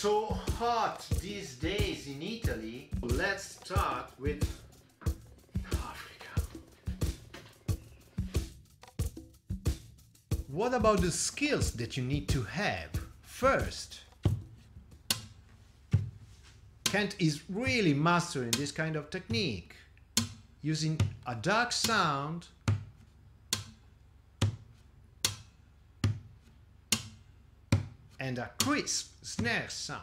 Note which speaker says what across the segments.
Speaker 1: so hot these days in Italy. Let's start with Africa. What about the skills that you need to have? First, Kent is really mastering this kind of technique, using a dark sound and a crisp snare sound.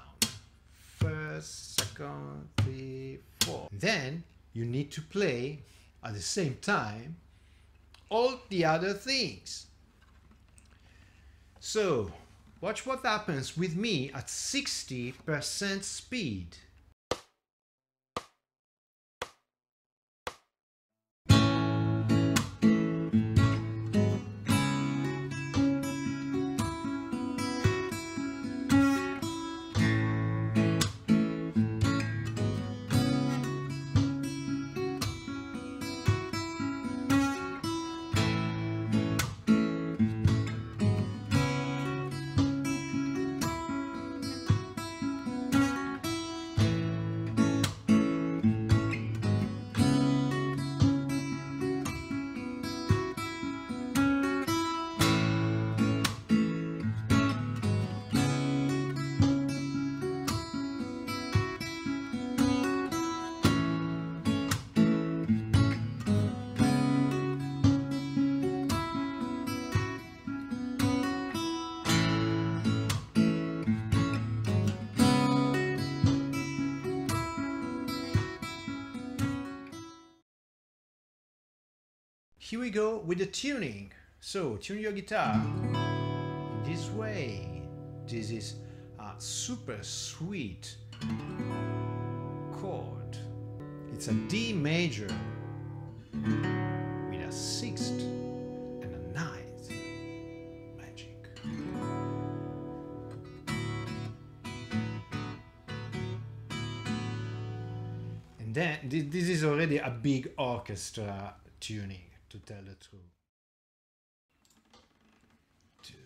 Speaker 1: First, second, 3, 4. Then you need to play at the same time all the other things. So watch what happens with me at 60% speed. Here we go with the tuning. So tune your guitar in this way. This is a super sweet chord. It's a D major with a sixth and a ninth magic. And then this is already a big orchestra tuning, to tell the truth. 2,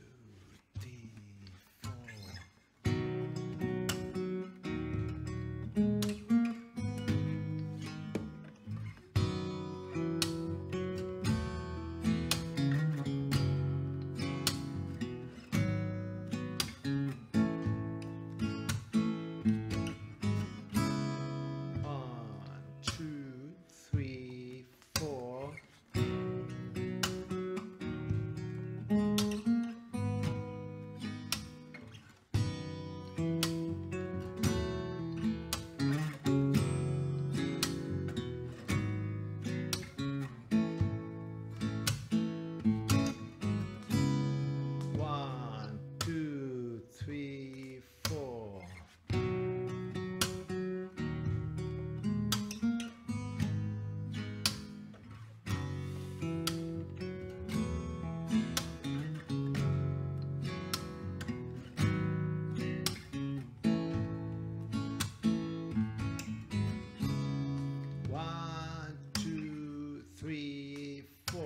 Speaker 1: 3, 4.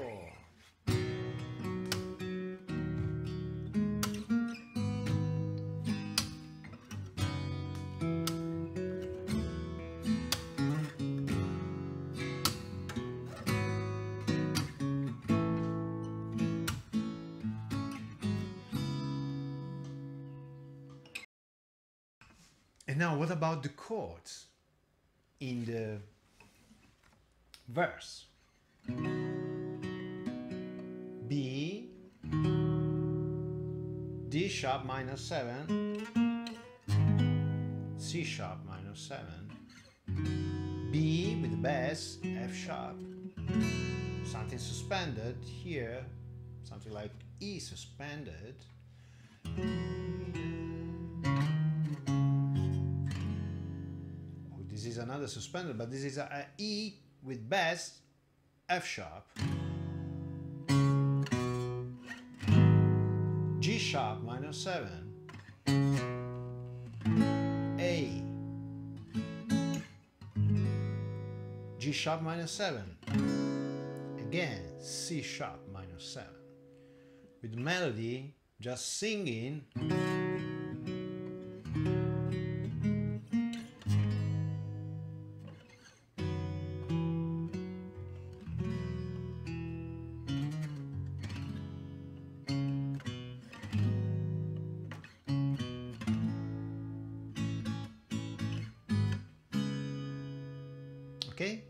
Speaker 1: 'And now what about the chords in the verse? B, D sharp minor 7, C sharp minor 7, B with the bass, F sharp, something suspended here, something like E suspended, this is another suspended, but this is a E with bass, F sharp, G sharp minor 7, A, G sharp minor 7, again C sharp minor 7, with melody just singing Okay?